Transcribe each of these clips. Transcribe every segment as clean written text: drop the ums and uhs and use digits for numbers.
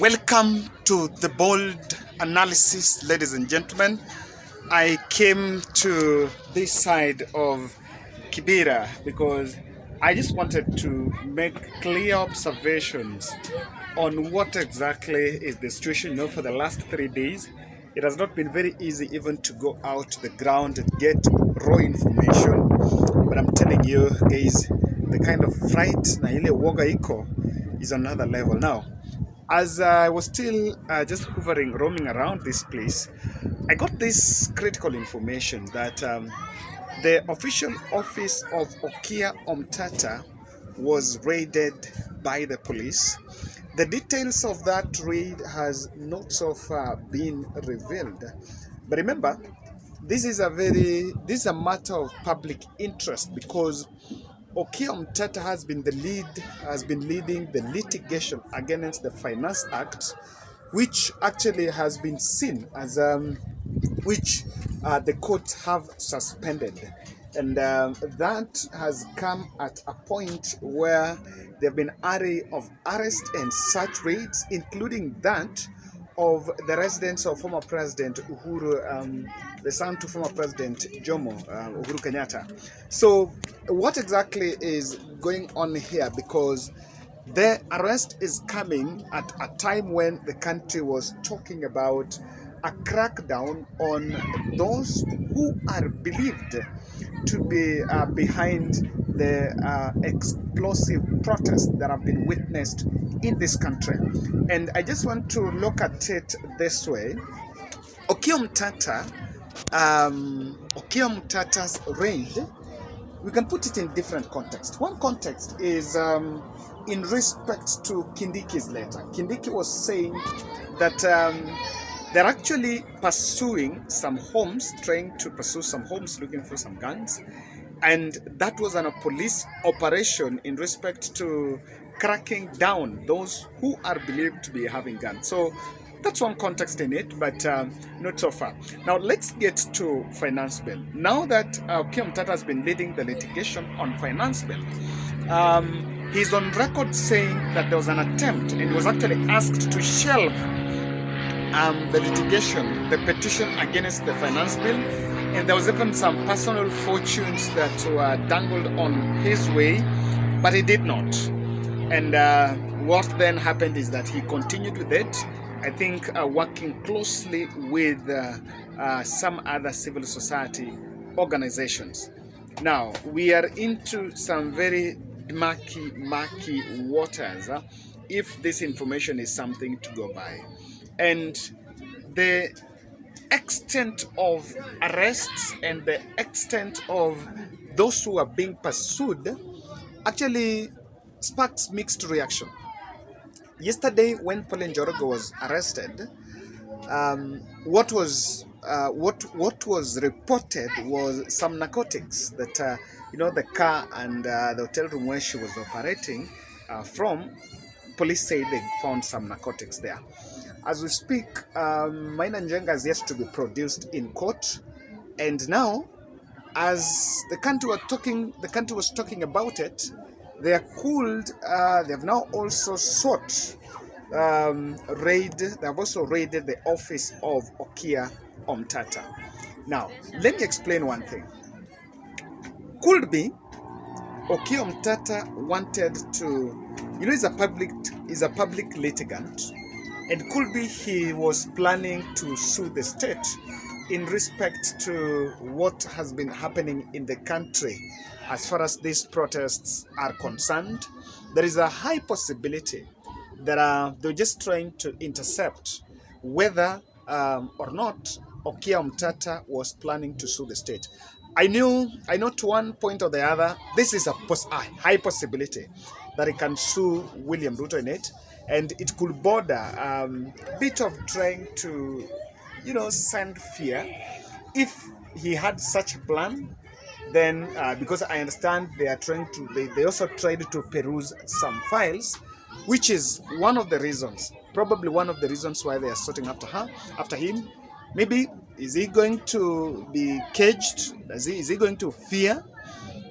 Welcome to the bold analysis, ladies and gentlemen. I came to this side of Kibera because I just wanted to make clear observations on what exactly is the situation. For the last 3 days, it has not been very easy even to go out to the ground and get raw information. But I'm telling you, guys, the kind of fright na ile woga iko is another level now. As I was still just hovering, roaming around this place, I got this critical information that the official office of Okiya Omtata was raided by the police. The details of that raid has not so far been revealed. But remember, this is a matter of public interest because Okiya Omtata has been leading the litigation against the Finance Act, which actually has been seen as which the courts have suspended, and that has come at a point where there have been array of arrest and search raids, including that of the residence of former President Uhuru, the son to former President Jomo Uhuru Kenyatta. So what exactly is going on here? Because the arrest is coming at a time when the country was talking about a crackdown on those who are believed to be behind the explosive protests that have been witnessed in this country. And I just want to look at it this way. Okiya Omtata's raid, we can put it in different contexts. One context is in respect to Kindiki's letter. Kindiki was saying that they're actually pursuing some homes, trying to pursue some homes, looking for some guns. And that was a police operation in respect to cracking down those who are believed to be having guns. So that's one context in it, but not so far. Now let's get to finance bill. Now that Okiya Omtata has been leading the litigation on finance bill, he's on record saying that there was an attempt, and he was actually asked to shelve the litigation, the petition against the finance bill, and there was even some personal fortunes that were dangled on his way, but he did not. And what then happened is that he continued with it, I think working closely with some other civil society organizations. Now, we are into some very murky waters if this information is something to go by. And the extent of arrests and the extent of those who are being pursued actually sparks mixed reaction. Yesterday, when Paul Njoroge was arrested, what was reported was some narcotics that the car and the hotel room where she was operating from. Police say they found some narcotics there. As we speak, Maina Njenga has yet to be produced in court, and now, as the country was talking about it, they are cooled. They have now also sought they have also raided the office of Okiya Omtata. Now, let me explain one thing. Could be Okiya Omtata wanted to, he's a public litigant, and could be he was planning to sue the state in respect to what has been happening in the country as far as these protests are concerned. There is a high possibility that they're just trying to intercept whether or not Okiya Omtata was planning to sue the state. I know to one point or the other, this is a high possibility that he can sue William Ruto in it, and it could border a bit of trying to, send fear. If he had such a plan, then because I understand they are trying to, they also tried to peruse some files, which is one of the reasons, probably one of the reasons why they are sorting after him. Maybe is he going to be caged? Is he going to fear?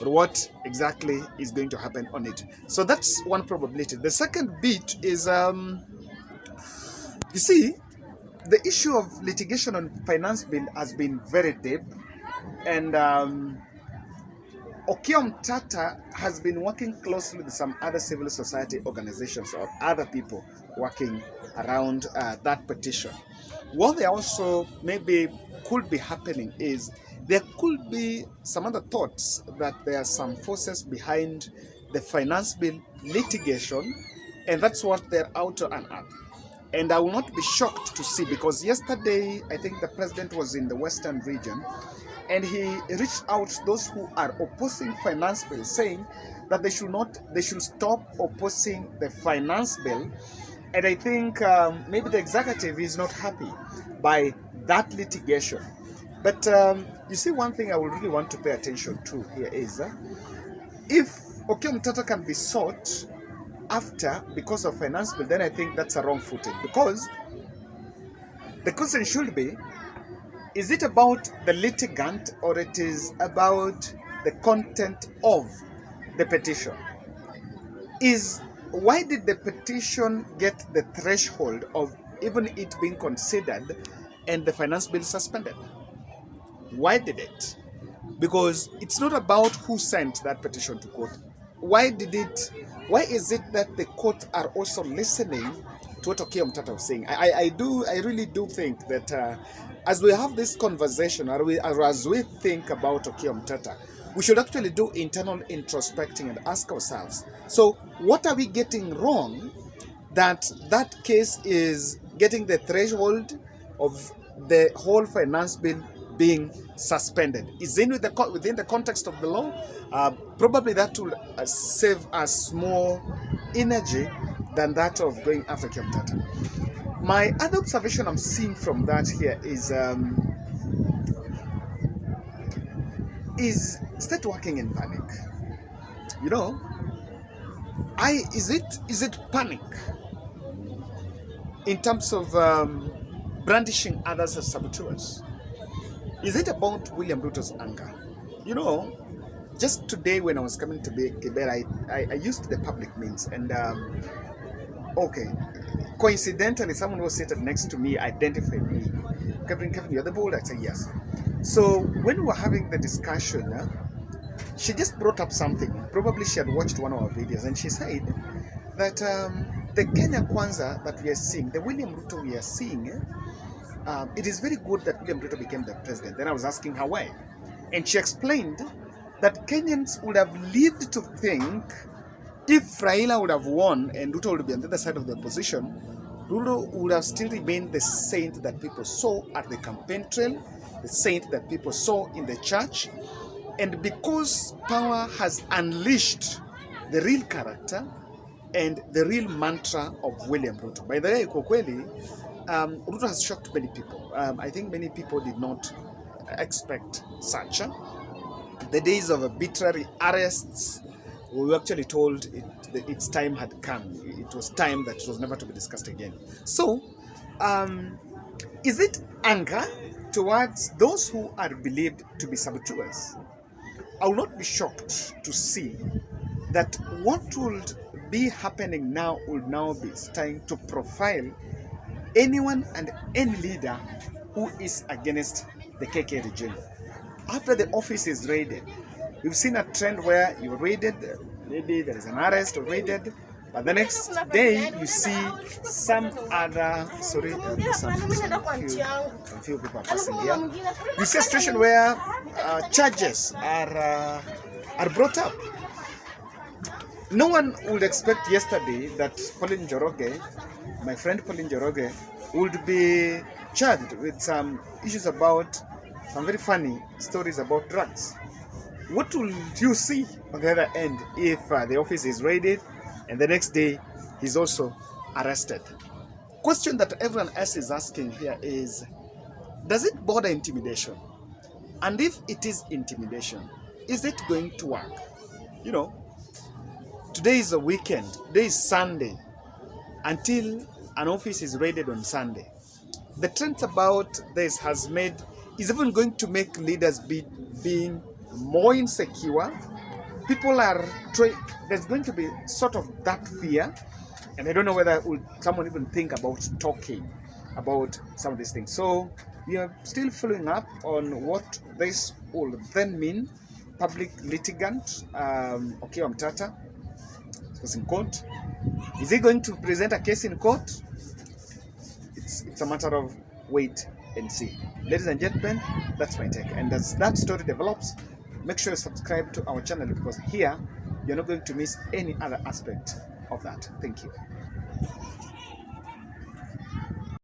Or what exactly is going to happen on it? So that's one probability. The second bit is You see, the issue of litigation on finance bill has been very deep, and Okiya Omtata has been working closely with some other civil society organizations or other people working around that petition. What they also maybe could be happening is there could be some other thoughts that there are some forces behind the finance bill litigation, and that's what they're out to unearth. And I will not be shocked to see, because yesterday I think the president was in the western region, and he reached out to those who are opposing finance bill, saying that they should stop opposing the finance bill. And I think maybe the executive is not happy by that litigation. But you see, one thing I would really want to pay attention to here is if Okiya Omtata can be sought after because of finance bill, then I think that's a wrong footing, because the question should be, is it about the litigant or it is about the content of the petition? Why did the petition get the threshold of even it being considered and the finance bill suspended? Why did it? Because it's not about who sent that petition to court. Why is it that the court are also listening to what Okiya Omtata was saying? I really do think that as we have this conversation, or as we think about Okiya Omtata, we should actually do internal introspecting and ask ourselves, so what are we getting wrong that case is getting the threshold of the whole finance bill being suspended? Is it within the context of the law? Probably that will save us more energy than that of going after Okiya Omtata. My other observation I'm seeing from that here is state working in panic. You know, is it panic in terms of brandishing others as saboteurs? Is it about William Ruto's anger? You know, just today when I was coming to Kibera, I used the public means, and okay, coincidentally, someone who was seated next to me identified me. Kevin, you're the bold? I said yes. So when we were having the discussion, she just brought up something. Probably she had watched one of our videos, and she said that the Kenya Kwanza that we are seeing, the William Ruto we are seeing, it is very good that William Ruto became the president. Then I was asking her why, and she explained that Kenyans would have lived to think if Raila would have won and Ruto would be on the other side of the opposition, Ruto would have still remained the saint that people saw at the campaign trail, the saint that people saw in the church. And because power has unleashed the real character and the real mantra of William Ruto. By the way, Kokweli, Ruto has shocked many people. I think many people did not expect such. The days of arbitrary arrests, we were actually told its time had come. It was time that it was never to be discussed again. So, is it anger towards those who are believed to be saboteurs? I will not be shocked to see that what would be happening now will now be trying to profile anyone and any leader who is against the KK regime. After the office is raided, we've seen a trend where you're raided, maybe there is an arrest or raided, but the next day you see some other, sorry, some few people are passing here. You see a situation where charges are brought up. No one would expect yesterday that Pauline Njoroge, my friend Pauline Njoroge, would be charged with some issues about some very funny stories about drugs. What will you see on the other end if the office is raided and the next day he's also arrested? Question that everyone else is asking here is, does it border intimidation? And if it is intimidation, is it going to work? You know, today is a weekend, today is Sunday, until an office is raided on Sunday. The trend about this is even going to make leaders being more insecure. People are there's going to be sort of that fear, and I don't know whether someone even think about talking. about some of these things. So we are still following up on what this will then mean. Public litigant Okiya Omtata was in court. Is he going to present a case in court? It's a matter of wait and see. Ladies and gentlemen, that's my take. And as that story develops, make sure you subscribe to our channel, because here you're not going to miss any other aspect of that. Thank you.